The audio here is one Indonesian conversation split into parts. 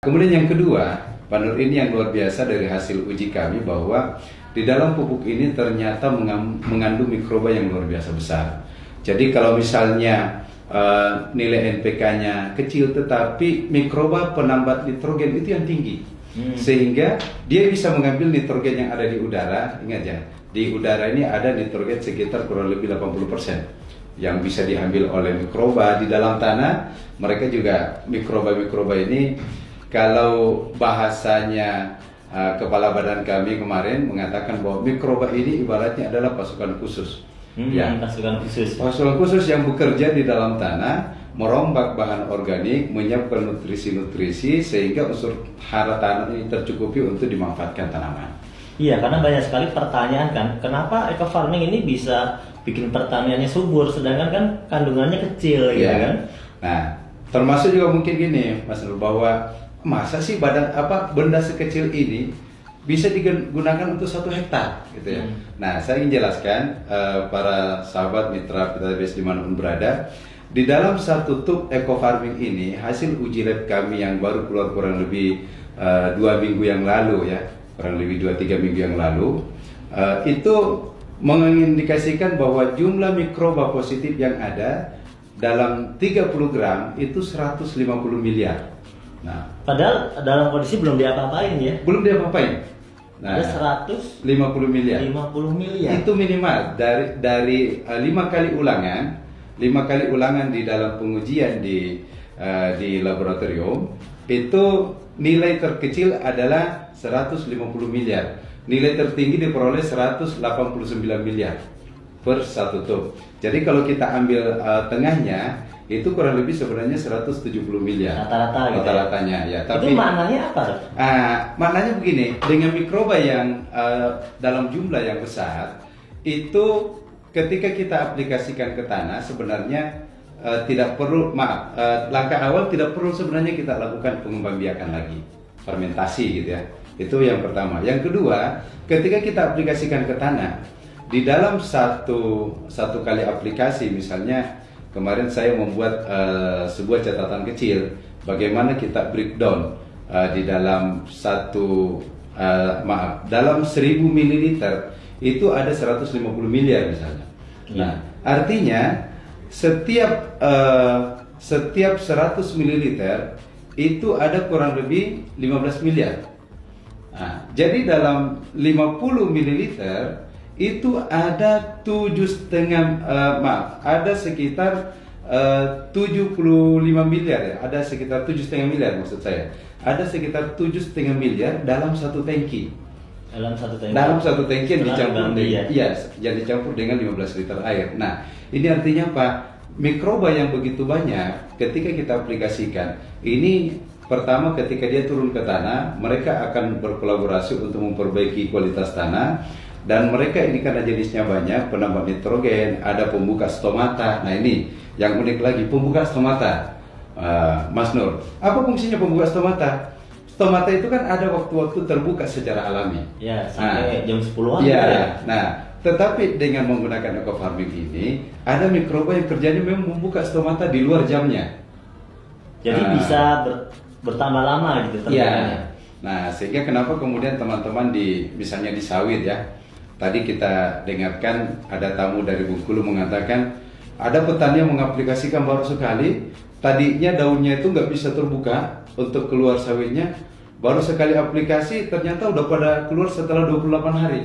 kemudian yang kedua, Pak Nur, ini yang luar biasa dari hasil uji kami bahwa di dalam pupuk ini ternyata mengandung mikroba yang luar biasa besar. Jadi kalau misalnya nilai NPK-nya kecil, tetapi mikroba penambat nitrogen itu yang tinggi, sehingga dia bisa mengambil nitrogen yang ada di udara. Ingat ya, di udara ini ada nitrogen sekitar kurang lebih 80% yang bisa diambil oleh mikroba. Di dalam tanah, mereka juga mikroba-mikroba ini, kalau bahasanya kepala badan kami kemarin mengatakan bahwa mikroba ini ibaratnya adalah pasukan khusus. Pasukan khusus yang bekerja di dalam tanah, merombak bahan organik, menyiapkan nutrisi-nutrisi sehingga unsur hara tanah ini tercukupi untuk dimanfaatkan tanaman. Iya, karena banyak sekali pertanyaan kan, kenapa eco farming ini bisa bikin pertaniannya subur sedangkan kan kandungannya kecil, gitu kan? Nah, termasuk juga mungkin gini, Mas Nur, bahwa masa sih benda sekecil ini bisa digunakan untuk 1 hektar, gitu ya. Nah, saya ingin jelaskan para sahabat mitra PTBS dimanapun berada, di dalam 1 tub eco farming ini hasil uji lab kami yang baru keluar kurang lebih 2 minggu yang lalu ya, kurang lebih 2-3 minggu yang lalu, itu mengindikasikan bahwa jumlah mikroba positif yang ada dalam 30 gram itu 150 miliar. Nah, padahal dalam kondisi belum diapa-apain ya? Belum diapa-apain. Nah, ada 150 miliar. 50 miliar. Itu minimal dari 5 kali ulangan, 5 kali ulangan di dalam pengujian di laboratorium, itu nilai terkecil adalah 150 miliar. Nilai tertinggi diperoleh 189 miliar per 1 tub. Jadi kalau kita ambil tengahnya, itu kurang lebih sebenarnya 170 miliar rata-ratanya ya. Tapi itu maknanya apa? Maknanya begini, dengan mikroba yang dalam jumlah yang besar, itu ketika kita aplikasikan ke tanah sebenarnya tidak perlu, langkah awal tidak perlu sebenarnya kita lakukan pengembangbiakan lagi, fermentasi gitu ya. Itu yang pertama. Yang kedua, ketika kita aplikasikan ke tanah, di dalam satu kali aplikasi, misalnya kemarin saya membuat sebuah catatan kecil bagaimana kita breakdown di dalam dalam 1000 ml itu ada 150 miliar misalnya. Nah, artinya setiap 100 ml itu ada kurang lebih 15 miliar. Nah, jadi dalam 50 ml itu ada ada sekitar 75 miliar ya, ada sekitar 7,5 miliar maksud saya. Ada sekitar 7,5 miliar dalam 1 tangki. Dalam satu tangki yang dicampur yang dicampur dengan 15 liter air. Nah, ini artinya apa? Mikroba yang begitu banyak ketika kita aplikasikan, ini pertama ketika dia turun ke tanah, mereka akan berkolaborasi untuk memperbaiki kualitas tanah. Dan mereka ini karena jenisnya banyak, penambah nitrogen, ada pembuka stomata. Nah, ini yang unik lagi, pembuka stomata. Mas Nur, apa fungsinya pembuka stomata? Stomata itu kan ada waktu-waktu terbuka secara alami. Ya, sampai jam 10-an. Ya. Nah, tetapi dengan menggunakan eco farming ini, ada mikroba yang kerjanya memang membuka stomata di luar jamnya. Jadi bisa bertambah lama gitu terbuka. Nah, sehingga kenapa kemudian teman-teman misalnya di sawit ya, tadi kita dengarkan ada tamu dari Bengkulu mengatakan ada petani yang mengaplikasikan baru sekali, tadinya daunnya itu nggak bisa terbuka untuk keluar sawitnya, baru sekali aplikasi ternyata udah pada keluar setelah 28 hari.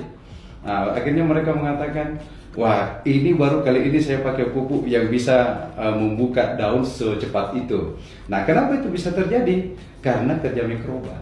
Nah, akhirnya mereka mengatakan, wah, ini baru kali ini saya pakai pupuk yang bisa membuka daun secepat itu. Nah, kenapa itu bisa terjadi? Karena kerja mikroba.